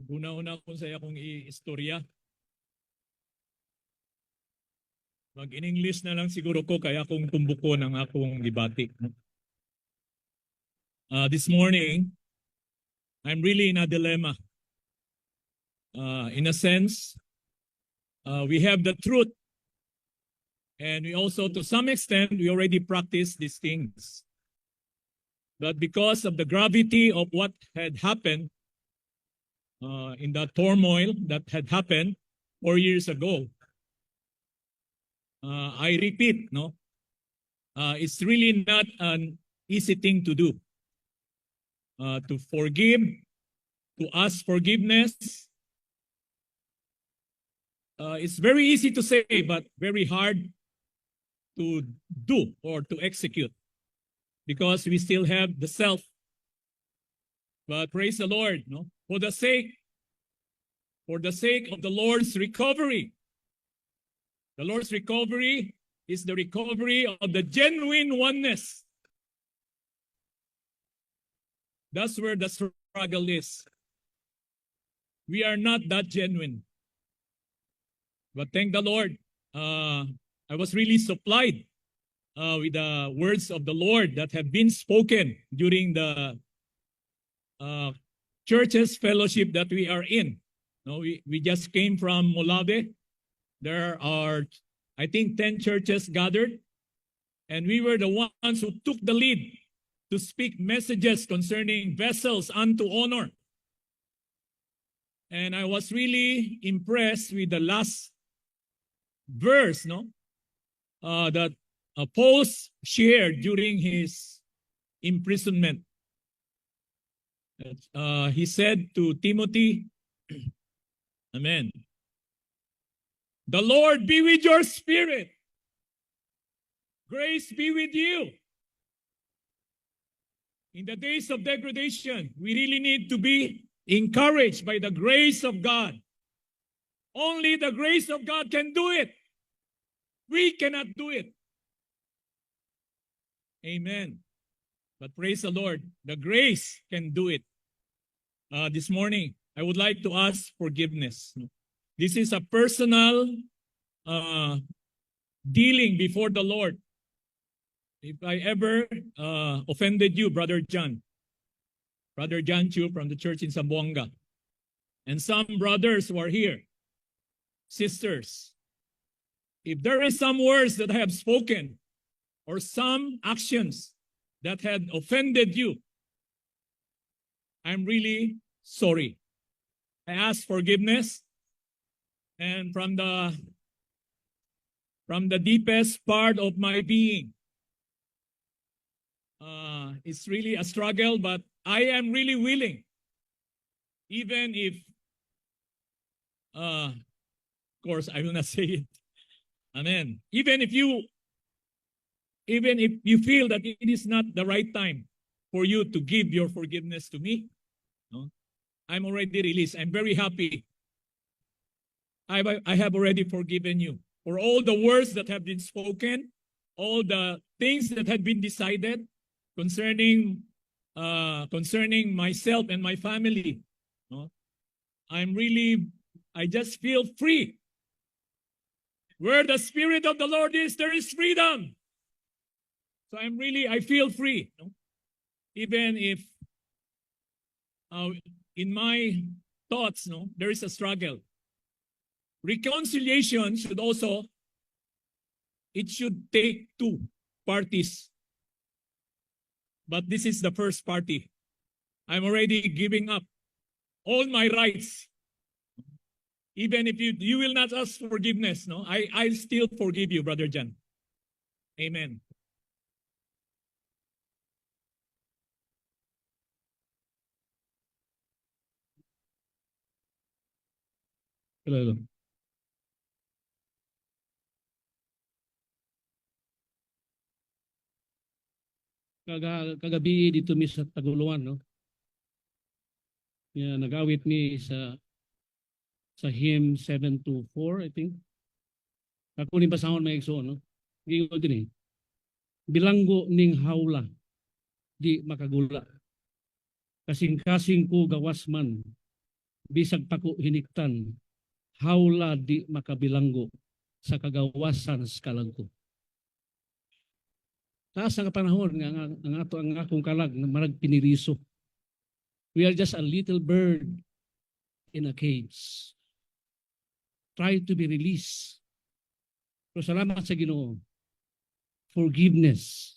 Una-una kung saya kong i-istorya. Mag-in-English na lang siguro ko kaya kung tumbuko ng akong debate. This morning, I'm really in a dilemma. In a sense, we have the truth. And we also, to some extent, we already practice these things. But because of the gravity of what had happened in the turmoil that had happened 4 years ago, I repeat, it's really not an easy thing to do. To forgive, to ask forgiveness. It's very easy to say, but very hard to do or to execute because we still have the self. But praise the Lord, for the sake of the Lord's recovery. The Lord's recovery is the recovery of the genuine oneness. That's where the struggle is. We are not that genuine. But thank the Lord, I was really supplied with the words of the Lord that have been spoken during the churches fellowship that we are in. We just came from Molave. There are, I think, 10 churches gathered, and we were the ones who took the lead to speak messages concerning vessels unto honor. And I was really impressed with the last verse, that Paul shared during his imprisonment. He said to Timothy, Amen. The Lord be with your spirit. Grace be with you. In the days of degradation, we really need to be encouraged by the grace of God. Only the grace of God can do it. We cannot do it. Amen. But praise the Lord, the grace can do it. This morning, I would like to ask forgiveness. This is a personal dealing before the Lord. If I ever offended you, Brother John Chu from the church in Zamboanga, and some brothers who are here, sisters, if there is some words that I have spoken or some actions that had offended you, I'm really sorry. I ask forgiveness, and from the deepest part of my being, it's really a struggle, but I am really willing, even if, of course, I will not say it. Amen. Even if you feel that it is not the right time for you to give your forgiveness to me, I'm already released. I'm very happy. I have already forgiven you for all the words that have been spoken, all the things that had been decided concerning myself and my family. I just feel free. Where the Spirit of the Lord is, there is freedom. So I feel free. Even if in my thoughts, there is a struggle. Reconciliation should take two parties. But this is the first party. I'm already giving up all my rights. Even if you will not ask forgiveness, I'll still forgive you, Brother John. Amen. Hello. Kagabi dito mi sa Taguluan, nagawit mi sa hymn 724, I think. Ako ni basahon may igsoon, gingon din bilanggo ning hawla di makagula. Kasing-kasing ko gawas man bisag pako hiniktan, hawla di makabilanggo sa kagawasan sa kalangko. Taas nga panahon ang akong kalag na marag piniriso. We are just a little bird in a cage. Try to be released. Pero salamat sa Ginoo. Forgiveness.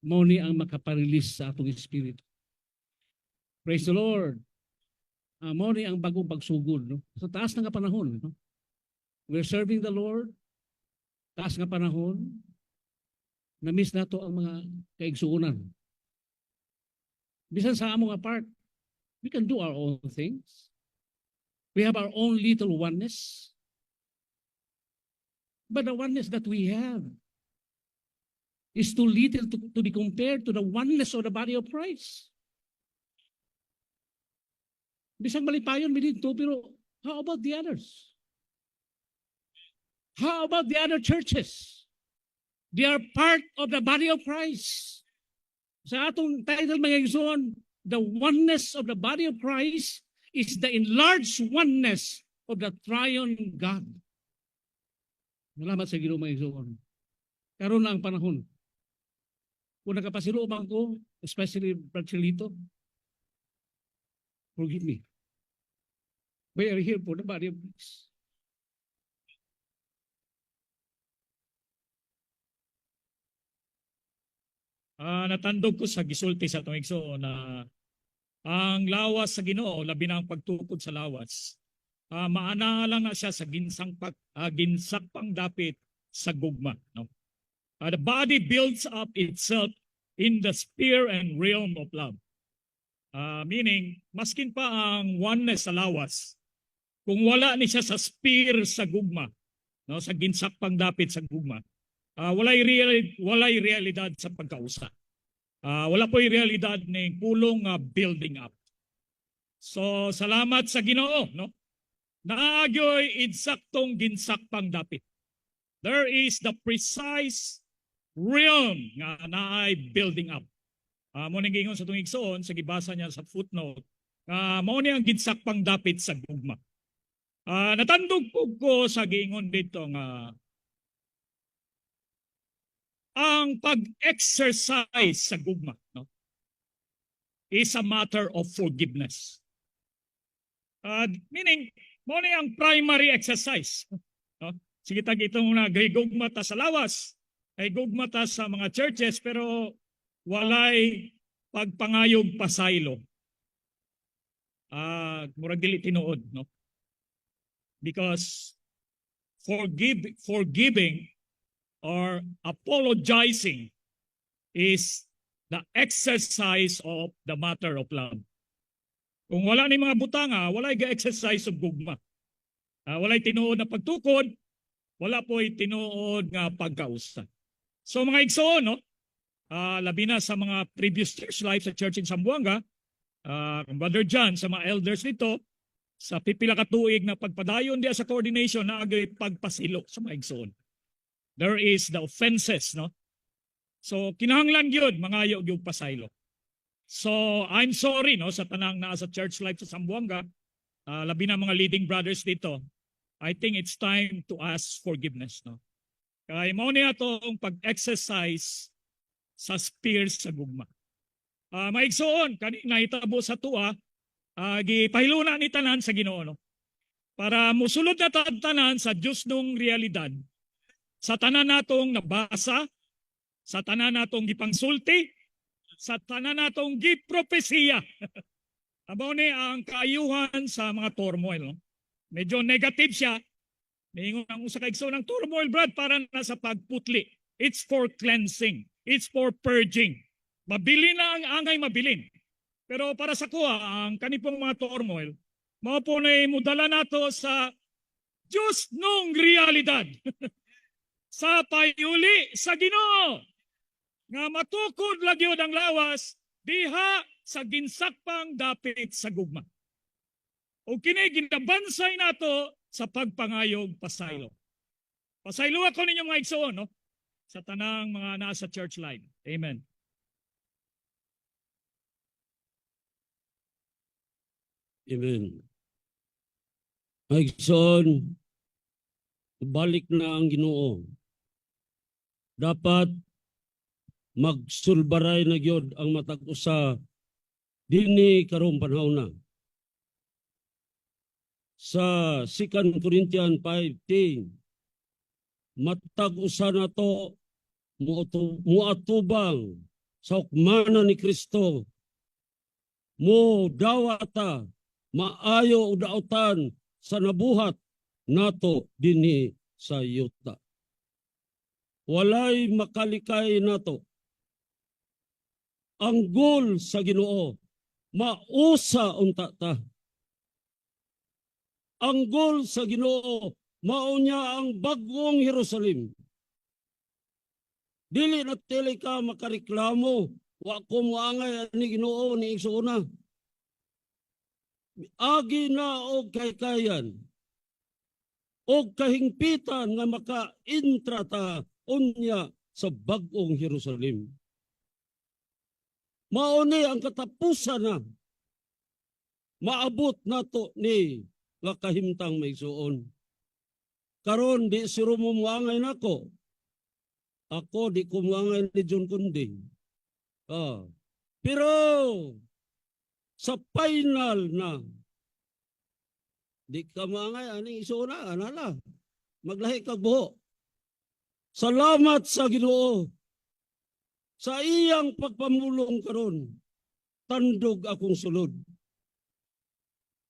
Mao ni ang makaparelease sa atong espiritu. Praise the Lord. Mao ni ang bagong pagsugod. No? Sa taas nga panahon. No? We're serving the Lord. Taas nga panahon. Na-miss nato ang mga kaigsuunan. Bisan sa among apart, we can do our own things. We have our own little oneness. But the oneness that we have is too little to be compared to the oneness of the body of Christ. Bisang malipayon mi dito, pero how about the others? How about the other churches? They are part of the body of Christ. Sa atong title mga igsoon, the oneness of the body of Christ is the enlarged oneness of the triune God. Salamat sa Ginoo mga igsoon. Karon na ang panahon. Kung nagkapasiluman ko, especially Brother Chelito, forgive me. We are here for the body of Christ. Natandog ko sa gisulti sa itong igsoon na ang lawas sa Ginoo, labi na ang pagtukod sa lawas, maanalang na siya sa ginsakpang dapit sa gugma. No? The body builds up itself in the sphere and realm of love. Meaning, maskin pa ang oneness sa lawas, kung wala ni siya sa sphere sa gugma, no, sa ginsakpang dapit sa gugma, walay realidad sa pagkausa. Wala po yung realidad ng pulong building up. So, salamat sa Ginoo, no? Naagyoy insaktong ginsakpang dapit. There is the precise realm nga naay building up. Mo ning gingon sa tong igsoon, sa gibasa niya sa footnote, mao ni ang ginsakpang dapit sa gugma. Natandog ko sa gingon dito nga ang pag-exercise sa gugma, no, is a matter of forgiveness. Meaning, mo ni ang primary exercise. No? Sige tag itong nagigugma ta sa lawas, ay gugma ta sa mga churches, pero walay pagpangayog pasaylo. Murag dili tinuod, no? Because forgiving or apologizing is the exercise of the matter of love. Kung wala ni mga butanga, walay ga-exercise of gugma. Walay tinuod na pagtukod, wala po'y tinuod nga pagkausa. So mga igsoon, no? Labi na sa mga previous church life sa church in Zamboanga, Brother John, sa mga elders nito, sa pipila ka tuig na pagpadayon diya sa coordination na agay pagpasilo sa mga igsoon. There is the offenses, no? So, kinahanglan yun, mangayo yung pasaylo. So, I'm sorry, no, sa tanang na sa church life sa Zamboanga, labi na mga leading brothers dito, I think it's time to ask forgiveness, no? Kaya mo niya itong pag-exercise sa spears sa gugma. Maigsoon, kanina itabo sa tuwa, gipahiluna ni tanan sa Ginoo, no? Para musulod na tanan sa Diyos nung realidad, sa tanan natong nabasa, sa tanan natong gipangsulti, sa tanan natong gipropesiya. Abaw ni ang kaayuhan sa mga turmoil. No? Medyo negative siya. Mingon ang usa ka igsoon ng turmoil, Brad, para na sa pagputli. It's for cleansing. It's for purging. Mabilin na ang angay mabilin. Pero para sa kuha, ang kanipong mga turmoil, mao po na mudala nato sa Diyos nung realidad. Sa payuli sa Ginoo nga matukod lagyod ang lawas diha sa ginsakpang dapit sa gugma. O kini ginabansay nato sa pagpangayog pasaylo. Pasaylo ako ninyo mga igsoon, no? Sa tanang mga nasa church line. Amen. Amen. Igsoon, balik na ang Ginoo. Dapat magsulbaray na gyud ang matag usa dinhi karong panahon na. Sa 2 Corinthians 5:10, matag usa na to muatubang sa hukmanan ni Kristo. Mo dawata maayo og daotan sa nabuhat nato dinhi sa yuta. Walay makalikay nato. Ang goal sa Ginoo mausa unta ta. Ang goal sa Ginoo mao niya ang bagong Jerusalem. Dili na tili ka makareklamo, wa ko moangay ani Ginoo ni igsoona. Agi na og kaykayan. Og kahingpitan nga maka-intra ta unya sa bagong Jerusalem. Mao ni ang katapusan na maabot nato ni nga kahimtang maigsuon. Karon di si Romo muangay nako. Ako di ko muangay ni John Kunding. Pero sa final na di ka muangay ani isuna anala. Maglahi kag buho. Salamat sa Ginoo sa iyang pagpamulong karon. Tandog akong sulod.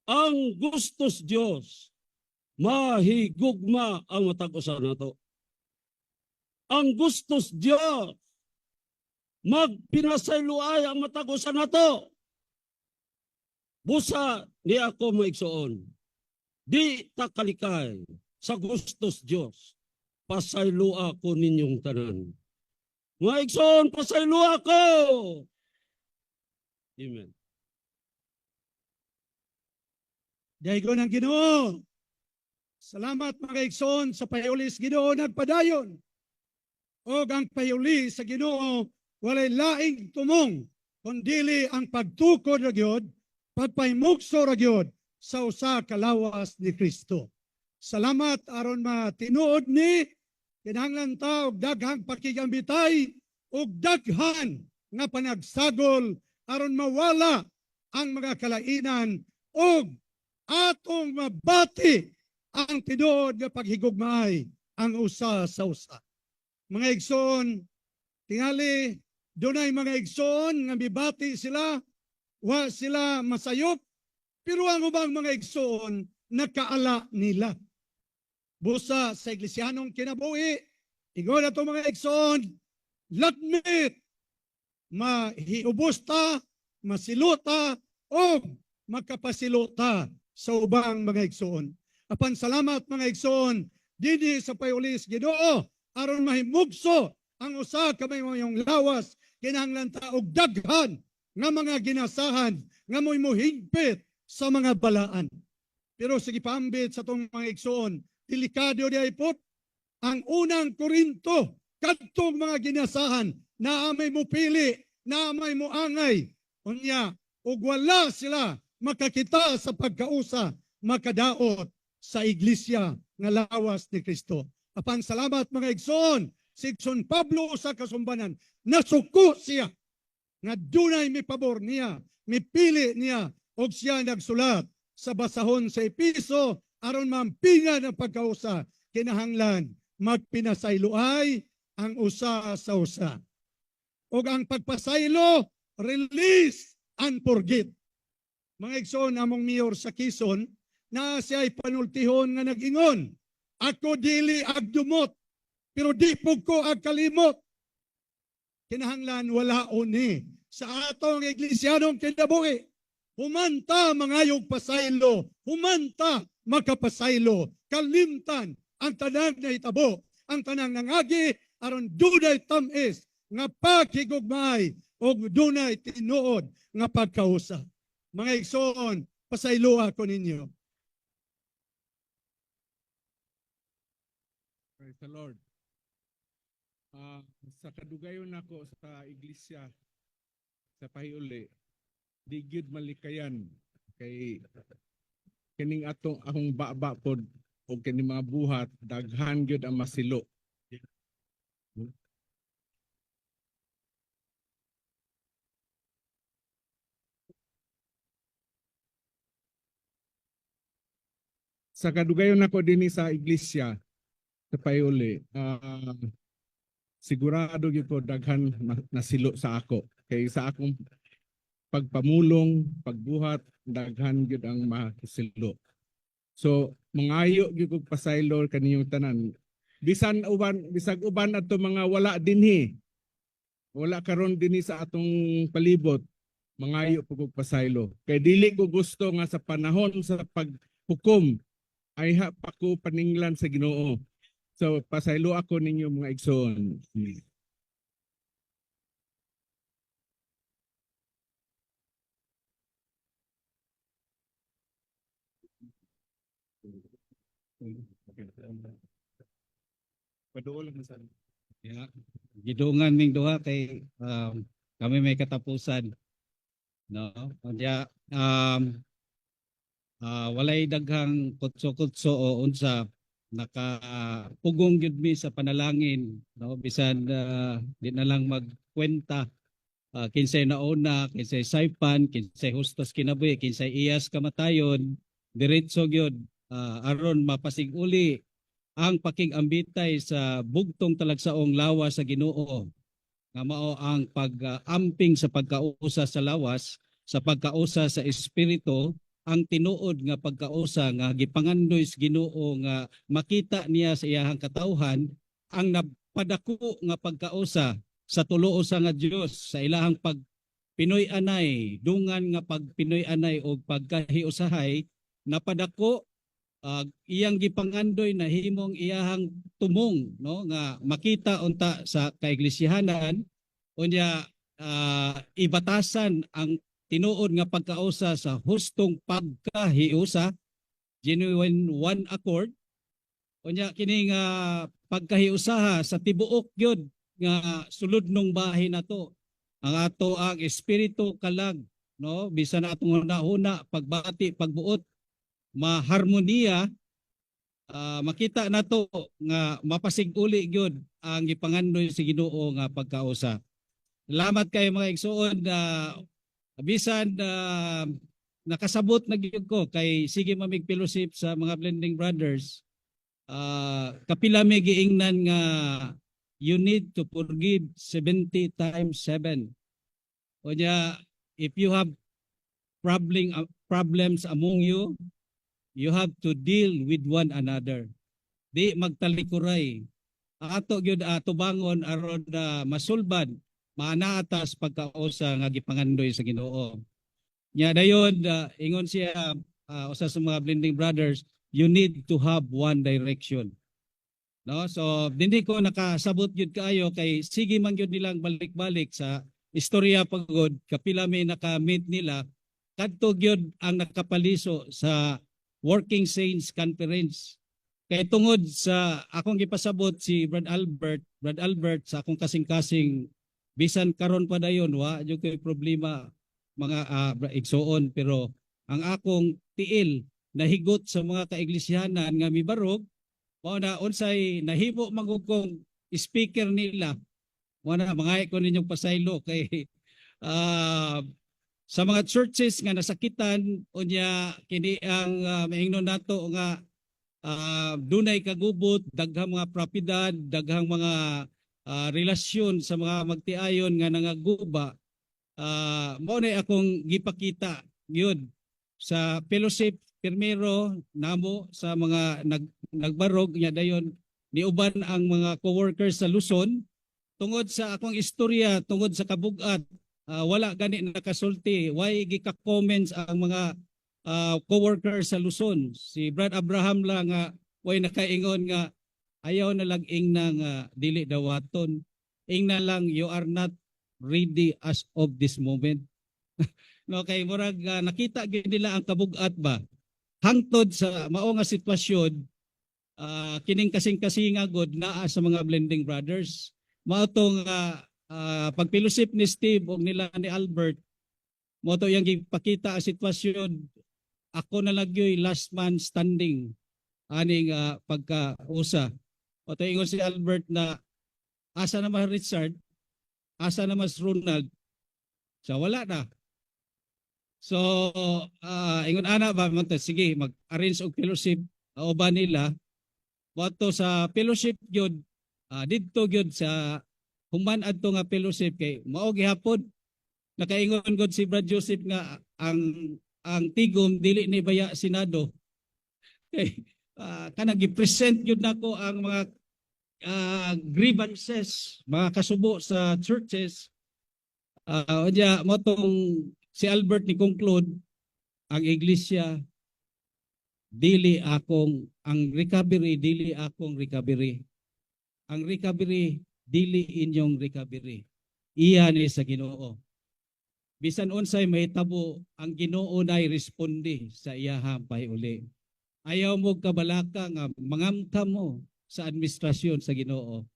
Ang gustos Dios mahigugma ang matag usa nato. Ang gustos Dios magpinasayloay ang matag usa nato. Busa ni ako maigsoon. Di ta kalikay sa gustos Dios. Pasaylua ko ninyong tanan. Maigsoon, pasaylua ko. Amen. Daigo ng Ginoo. Salamat mga igsoon sa payulis Ginoo nagpadayon. O ang payuli sa Ginoo walay laing tumong kundili ang pagtukod ra gyud, pagpahimugso ra gyud sa usa ka lawas ni Kristo. Salamat aron matinuod ni kinahanglan ta og daghang pakigambitay og daghan nga panagsagol aron mawala ang mga kalainan og atong mabati ang tinuod nga paghigugmaay ang usa sa usa. Mga igsoon, tingali dunay mga igsoon nga mibati sila, wa sila masayop, pero ang ubang mga igsoon nakaala nila. Busa sa iglesyanong kinabuhi, ingon ato mga igsoon, lakmit, mahiubos ta, masilota, o makapasilota sa ubang mga igsoon. Apan salamat mga igsoon, didi sa payulis Ginoo aron mahimugso ang usa ka mayong lawas kinahanglan ta og daghan nga mga ginasahan nga mo'y mohigpit sa mga balaan. Pero sige paambit sa tong mga igsoon, delikado di ay pot ang unang Korinto kadtong mga ginasahan na amay mo pili, na amay mo angay. Unya, ug wala sila makakita sa pagkausa, makadaot sa iglesia nga lawas ni Kristo. Apan salamat mga igsoon, si Igsoon Pablo sa kasumbanan, nasuko siya nga dunay mi pabor niya, mipili niya, og siya nagsulat sa basahon sa Episo aron mampingan ang pagkausa, kinahanglan magpinasayloay ang usa sa usa. Og ang pagpasaylo, release and forget. Mga igsoon, among mayor sa Quezon, na siya'y panultihon nga nag-ingon, ako dili agdumot, pero di po ko agkalimot. Kinahanglan wala oni sa atong iglesyanong kinabuhi. Humanta mangayog pasaylo, humanta makapasaylo, kalimtan ang tanang na hitabo, ang tanang nangagi, aron dunay tamis, nga paghigugmay, o dunay tinuod nga pagkausa. Mga igsoon, pasaylo ako ninyo. Praise the Lord. Sa kadugayon nako sa iglesia sa pahiuli, di gyud malikayan kay kining akong baba pod o kining mga buhat daghan gyud ang masilo. Sa kadugayon nako dinhi sa iglesia sa Payuli, sigurado gyud ko daghan nasilo sa ako. Kay sa akong pagpamulong, pagbuhat, daghan gyud ang makisilo. So, mangayo gyud kog pasaylo kaninyong tanan. Bisag uban ato mga wala dinhi. Wala karon dinhi sa atong palibot. Mangayo po kog pasaylo. Kay dili ko gusto nga sa panahon sa paghukom ay pa ko paninglan sa Ginoo. So, pasaylo ako ninyo mga igsoon. Paduol lang sa Ya, gidungan ning duha kay kami may katapusan, no? Kaya walay daghang kutso-kutso o unsa nakapugong gyud mi sa panalangin, no? Bisan di na lang magkwenta kinsay nauna, kinsay saypan, kinsay hustos kinabuhi, kinsay iyas kamatayon, diretso gyud aron mapasig-uli ang pakig-ambitay sa bugtong talagsaong lawas sa Ginoo nga mao ang pag-amping sa pagkausa sa lawas, sa pagkausa sa espiritu, ang tinuod nga pagkausa nga gipangandoy sa Ginoo nga makita niya sa iyahang katawhan ang napadako nga pagkausa sa tulo-usa nga Dios sa ilahang pagpinoy-anay, dungan nga pagpinoy-anay o pagkahiusahay napadako iyang gipangandoy na himong iyahang tumong, no, nga makita unta sa kaiglesiyanan unya ibatasan ang tinuod nga pagkausa sa hustong pagkahiusa, genuine one accord, unya kini nga pagkahiusaha sa tibuok gyud nga sulod nung bahin nato ang ato ang espiritu kalag, no, bisan atong hunahuna pagbati pagbuot maharmonia, makita nato nga mapasig-uli gyud ang gipangandoy sa Ginoo nga pagkausa. Salamat kay mga igsoon bisan nakasabot na gyud ko kay sige mamig fellowship sa mga blending brothers. Kapila may giingnan nga you need to forgive 70 times 7. Unya if you have problems among you, you have to deal with one another. Di magtalikuray. Ato gyud tubangon aron masulbad maanaatas pagkausa nga gipangandoy sa Ginoo. Nya dayon ingon siya usa sa mga blending brothers, you need to have one direction. No? So dinhi ko nakasabot gyud kaayo kay sige man gyud nilang balik-balik sa istorya pagod kapila may naka-meet nila kadto gyud ang nakapaliso sa Working Saints Conference. Kay tungod sa akong gipasabot si Brad Albert sa akong kasing-kasing bisan karon pa dayon wa jud kay problema mga igsoon, pero ang akong tiil nahigot sa mga kaiglesiyanan nga mibarog mao na unsay nahimo magud kong speaker nila mao na mangay ko ninyong pasaylo kay sa mga churches nga nasakitan unya kini ang maingnon nato nga dunay kagubot, daghang mga propiedad, daghang mga relasyon sa mga magtiayon nga nangaguba. Mao na akong gipakita gyud sa fellowship pirmero namo sa mga nagbarog nya dayon niuban ang mga co-workers sa Luzon tungod sa akong istorya, tungod sa kabugat. Wala gani nakasulti, why gika-comments ang mga co-workers sa Luzon. Si Brad Abraham lang why nakaingon nga ayaw na lang ing nang dili dawaton. Ing na lang you are not ready as of this moment. No, kay murag nakita gyud nila ang kabugat ba. Hangtod sa mao nga sitwasyon kining kasing-kasinga god naa sa mga blending brothers. Mao tong pagpilusip ni Steve o nila ni Albert, mo to yung ipakita ang sitwasyon ako na lagyoy last man standing aning pagka-usa. O to ingon si Albert na asa na mas Richard, asa na mas Ronald. So wala na. So ingon ana ba mo sige mag-arrange og fellowship uban nila. Wato sa fellowship gyud didto gyud sa human adto nga fellowship kay mao gihapon nakaingon gud si Brad Joseph nga ang tigom dili ni baya Senado. Kay kanang gi-present gyud nako ang mga grievances, mga kasubo sa churches. Unya mo tong si Albert ni conclude ang iglesia dili akong ang recovery dili akong recovery. Ang recovery dili inyong recovery. Iya ni sa Ginoo. Bisan unsay mahitabo ang Ginoo nay responde sa iyahang pahiuli. Ayaw mo kabalaka nga mangamkam mo sa administrasyon sa Ginoo.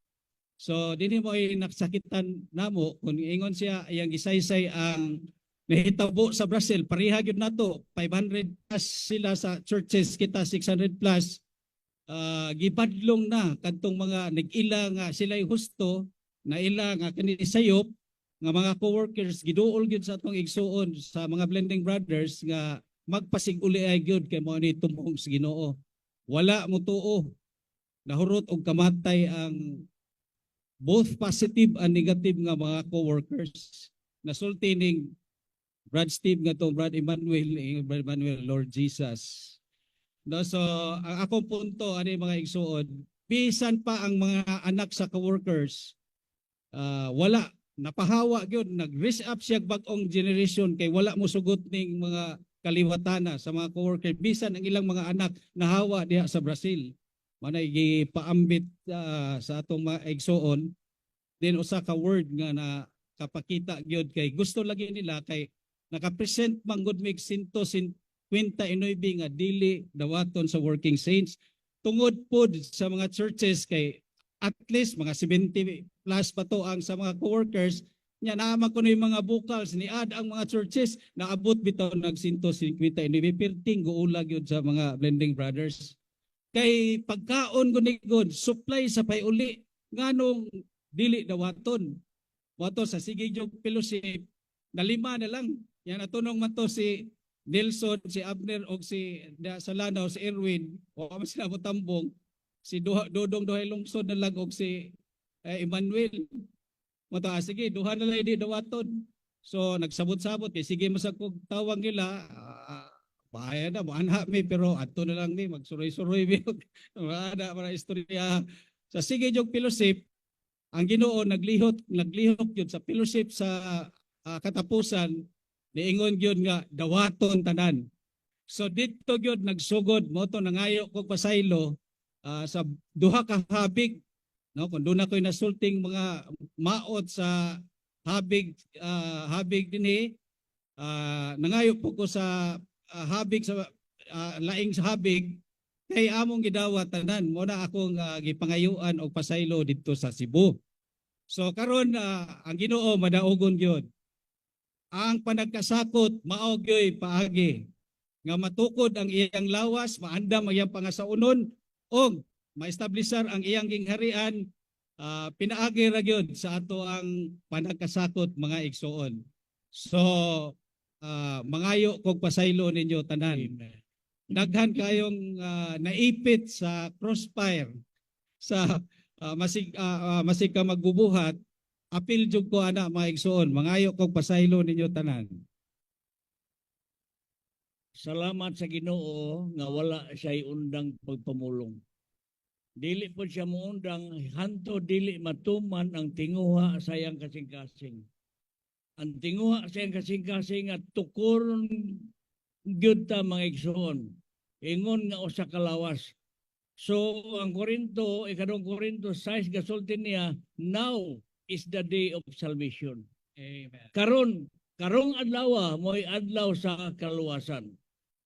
So dinhi mo ay naksakitan namo kung ingon siya iyang gisaysay ang nahitabo sa Brazil pareha gyud nato 500 plus sila sa churches kita 600 plus gipadlong na kadtong mga nag-ila nga sila'y husto na ila nga kani sayop nga mga co-workers giduol gyud sa atong igsuon sa mga blending brothers nga magpasiguli ay gyud kay mao ni tumong sa Ginoo. Wala mo tuo. Nahurot og kamatay ang both positive and negative nga mga co-workers. Nasulti ning Brad Steve nga tong Brad Emmanuel Lord Jesus. No, so ang akong punto ani mga igsuon, bisan pa ang mga anak sa co-workers wala napahawa gyud nag-raise up siya bag-ong generation kay wala mo sugot ning mga kaliwatana sa mga co-worker bisan ang ilang mga anak nahawa diha sa Brazil manay gipaambit sa atong mga igsuon then usa ka word nga na kapakita gyud kay gusto lagi nila kay naka-present man gud mig 129 nga dili dawaton sa working saints tungod pod sa mga churches kay at least mga 70 plus pa to ang sa mga co-workers nya naman ko yung mga vocals ni ad ang mga churches naabot bitaw nag 159 perting guulag yun sa mga blending brothers kay pagkaon gud supply sa payuli nganong dili dawaton wato sa sige jog fellowship na 5 na lang yan natunong man to si Nelson, si Abner o si Salanaw, si Erwin o kami sila mo tambong si Dodong Duhay Lungsod na lang o si Emmanuel Mato, sige, duha na lang di dawaton. So, nagsabot-sabot. Sige, masakog tawag nila. Bahaya na, maanha mi, pero ato na lang mi, magsuroy-suroy mi. Maana, para istorya. Sa sige, yung fellowship, ang Ginoo naglihok yun sa fellowship sa katapusan, niingon yun nga, dawaton tanan. So, dito yun, nagsugod mo to nangayo kong pasaylo sa duha ka habig. No, kung doon ako'y nasulting mga maot sa habig dinhi nangayo po ko sa habig sa laing sa habig kay among gidawat tanan mo na akong gipangayuan og pasaylo didto sa Cebu. So karon ang Ginoo madaogon gyud. Ang panagkasakot mao gyoy paagi nga matukod ang iyang lawas, maandam ang iyang pangasaunon og ma-establisher ang iyang gingharian, pinaagi ra gyud sa ato ang panagkasakot mga igsuon. So mangayo kog pasaylo ninyo tanan. Daghan kayong naipit sa crossfire sa masig ka magbubuhat, apil jud ko ana mga igsuon, mangayo kog pasaylo ninyo tanan. Salamat sa Ginoo nga wala siya undang pagpamulong. Dili po siya muundang hanto dili matuman ang tinguha sa iyang kasing-kasing. Ang tinguha sa iyang kasing-kasing at tukuron gyud ta mga igsoon. Ingon nga usa ka lawas. So ang Korinto, ikadong Korinto 6 gasulti niya, now is the day of salvation. Amen. Karong adlaw mo'y adlaw sa kaluwasan.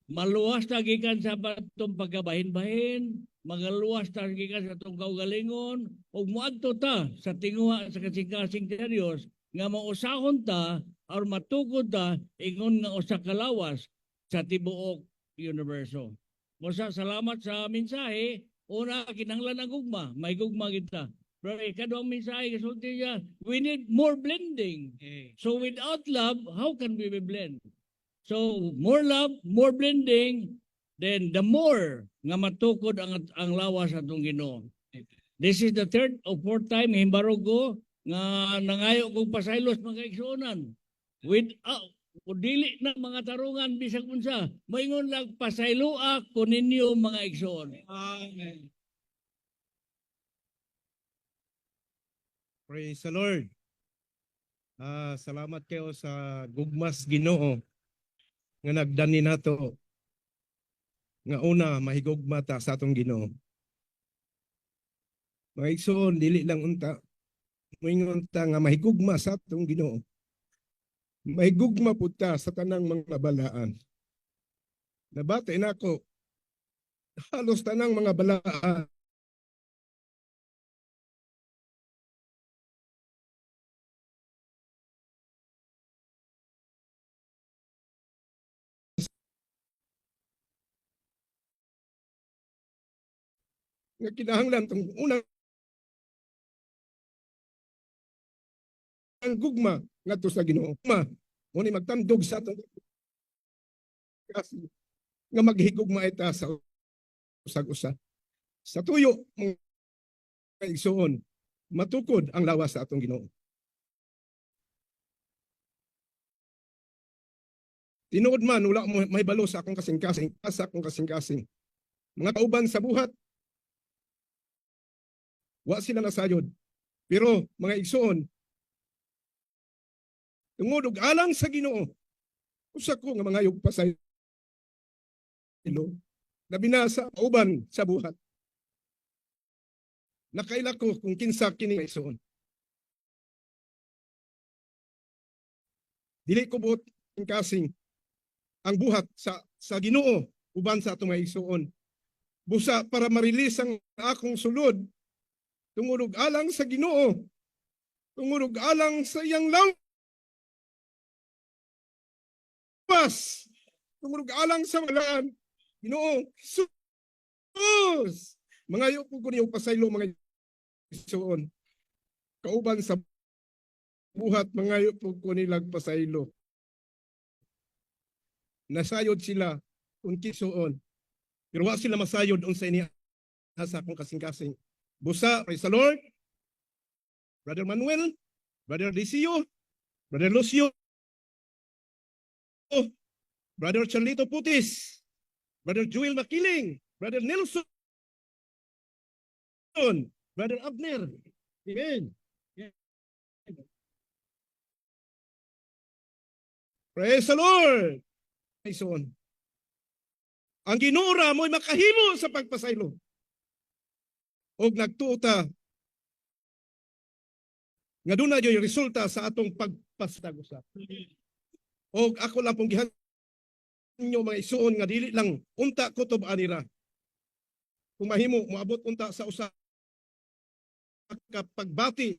Maluwas na gikan sa batong pagkabahin-bahin, magaluwas na gikan sa itong kaugalingon, o muadto ta sa tinguha sa kasing-kasing sa Diyos, nga mausahon ta, or matukod ta, ingon nga usa kalawas sa tibuok universo. Musa, salamat sa mensahe. Una, kinahanglan ang gugma. May gugma kita. Pero ikadong mensahe, kasulti niya, we need more blending. So without love, how can we blend? So more love, more blending, then the more nga matukod ang lawas atong Ginoo. This is the third or fourth time himbarog ko nga nangayo kong pasaylos mga igsuonan. Kung dili na mga tarungan bisag unsa, moingon lang pasayloa ko ninyo mga igsoon. Amen. Praise the Lord. Salamat kayo sa gugmas Ginoo nga nagdani nato nga una mahigugma ta sa atong Ginoo. Mga igsoon, dili lang unta moingon ta nga mahigugma sa atong Ginoo. Mahigugma pud ta sa tanang mga balaan. Nabati nako halos tanang mga balaan nga kinahanglan tong unang ang gugma ngadto sa Ginoo. Mo ni magtandog sa atong kasi nga maghigugma ita sa usag-usa. Sa tuyo mga igsoon, matukod ang lawas sa atong Ginoo. Tinuod man wala mo may balo sa akong kasing-kasing, sa akong kasing-kasing. Mga kauban sa buhat wa sila nasayod. Pero mga igsoon, tungod og alang sa Ginoo, usa ko nga mga yug pasaylo na binasa kauban sa buhat. Nakaila ko kung kinsa kini mga igsoon. Dili ko buot kasing ang buhat sa Ginoo uban sa atong mga igsoon. Busa para ma-release ang akong sulod tungod og alang sa Ginoo, tungod og alang sa iyang lawas, tungod og alang sa malaan, Ginoo, sus! Mga iyo po ko niyo pasaylo mga igsoon. Kauban sa buhat, mga iyo po ko nilang pasaylo. Nasayod sila kung kisoon. Pero wa sila masayod unsa niya sa akong kasing-kasing. Busa, praise the Lord. Brother Manuel, Brother Licio, Brother Lucio, Brother Charlito Putis, Brother Joel Makiling, Brother Nelson, Brother Abner. Amen. Praise the Lord. Son. Ang Ginoo mo'y makahimo sa pagpasaylo. Og nagtuota nga doon na yung resulta sa atong pagpastag-usap. Og ako lang pong gihan ninyo mga isuon nga dili lang unta kutob anira. Kung mahimo moabot unta sa usa ka pagbati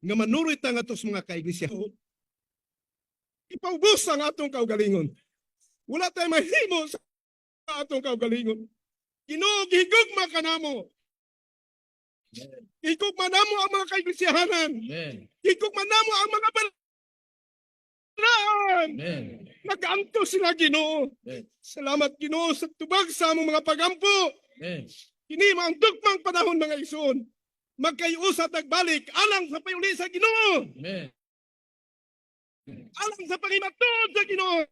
nga manuroy ta nga tos mga kaiglesia. Ipaubos ang atong kaugalingon. Wala tayo mahimo sa atong kaugalingon. Ginoo, gihigugma ka namo. Gihigugma namo ang mga kaiglesiyahanan. Gihigugma namo ang mga balaan. Nag-amto sila, Ginoo. Salamat, Ginoo, sa tubag sa among mga pagampo. Kini mga dugmang panahon mga igsoon. Magkayusat nagbalik alang sa payuli sa Ginoo. Alang sa pangimatod sa Ginoo.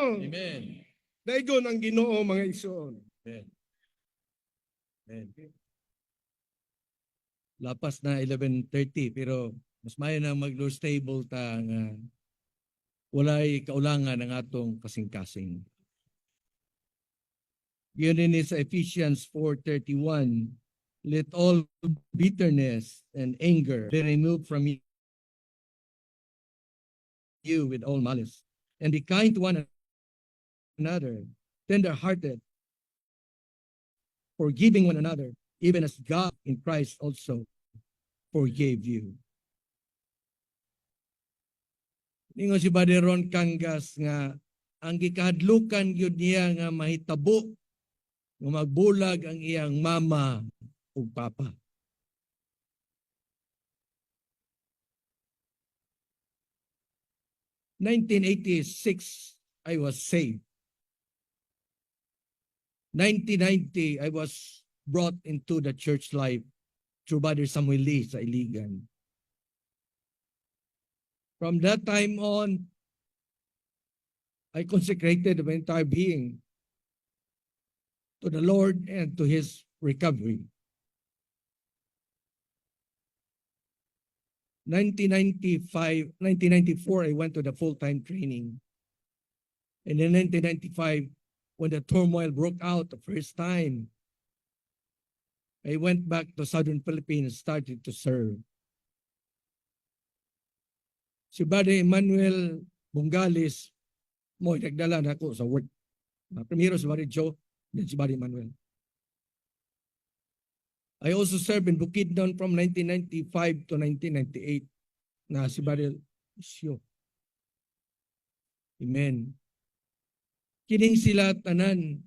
Amen. Daigon ang Ginoo mga igsoon. Lapas na 11:30 pero mas mayo na mag-low stable ta nga walay kaulangan ng atong kasing-kasing. Yun din sa Ephesians 4:31. Let all bitterness and anger be removed from you with all malice, and be kind to one another, tender-hearted, forgiving one another, even as God in Christ also forgave you. Ningon si Brother Ron Cangas nga ang gikahadlukan gyud niya nga mahitabo nga magbulag ang iyang mama ug papa. (1986) I was saved. 1990 I was brought into the church life through Brother Samuel Lee sa Iligan. From that time on, I consecrated my entire being to the Lord and to His recovery. 1994, I went to the full-time training. And in 1995, when the turmoil broke out the first time, I went back to Southern Philippines and started to serve. Si Brother Emmanuel Bungalis, mo nagdala na ako sa work. Primero si Brother Joe, then si Brother Emmanuel. I also served in Bukidnon from 1995 to 1998 na si Brother Lucio. Amen. Kining sila tanan.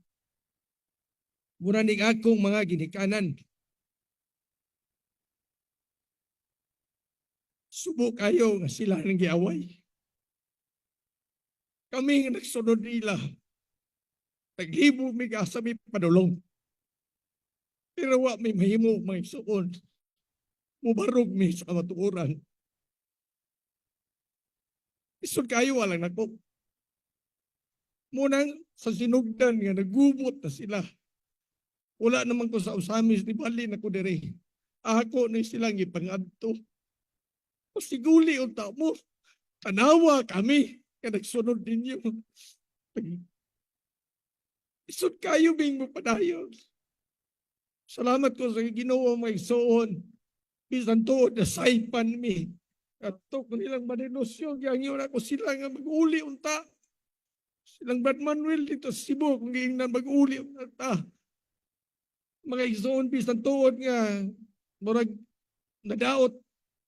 Mura ning akong mga ginikanan. Subok kayo nga sila nang giaway. Kami nga nagsunod nila. Naglibo mi sa mi padulong. Pero wa may mahimo may suon. Mubarog mi sa matuoran. Isod kayo walang nako. Munang sa sinugdan nga nagubot na sila. Wala naman ko sa usamis ni Bali na ko dire. Ako na silang ipangadto. Pasiguli unta mo. Tanawa kami. Kaya nagsunod ninyo. Isod kayo bing mapadayon. Salamat ko sa Ginoo may soon. Bisan tuod na saipan mi. At tok nilang madenosyo. Giyangyo na ko sila nga mag-uli unta. Silang Brad Manuel dito sa Cebu. Kung giingnan mag-uli unta. Mga isoon bisan tuod nga. Murag nadaot.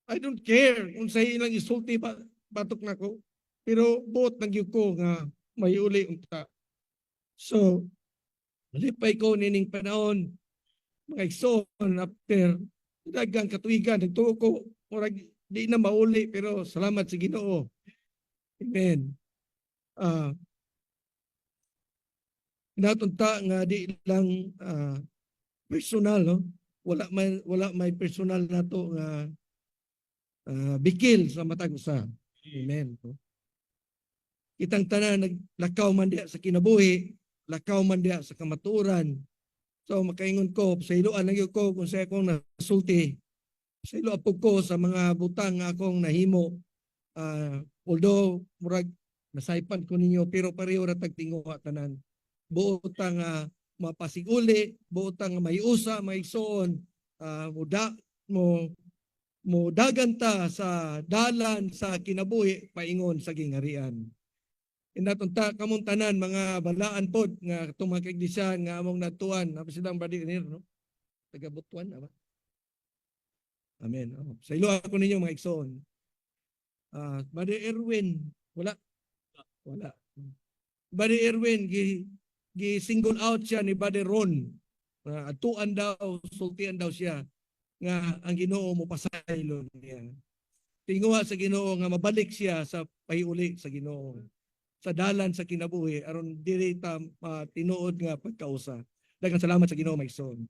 I don't care kung sa ilang isulti batok na ko. Pero buot ng ko nga may uli unta. So, malipay ko nining panahon, mga igsoon after dagang katuigan, nagtuo ko, murag di na mauli, pero salamat sa Ginoo. Amen. Natunta nga di lang personal, no? Wala may personal na to nga bikil sa matag usa. Amen. Kitang tanan naglakaw man diya sa kinabuhi, lakaw man diya sa kamaturan. So makaingon ko sa iluan lang ko kung sa akong nasulti. Sa ilo apog ko sa mga butang nga akong nahimo. Although murag nasaypan ko ninyo pero pareho ra tagtinguha tanan. Buotang mapasiguli, buotang may usa, may igsoon, mo daganta sa dalan sa kinabuhi paingon sa gingarian. Inatunta kamong tanan mga balaan pod nga itong mga kaiglesia nga among natuan apa silang brother no? Taga Butuan ba? Amen. Sa ilo ako ninyo mga igsoon. Brother Erwin wala. Brother Erwin gi single out siya ni Brother Ron. Atuan daw, sultian daw siya nga ang Ginoo mo pasaylo niya. Tinguha sa Ginoo nga mabalik siya sa pahiuli sa Ginoo. Sa dalan sa kinabuhi aron dili ta tinuod nga pagkausa. Daghang salamat sa Ginoo maigsoon.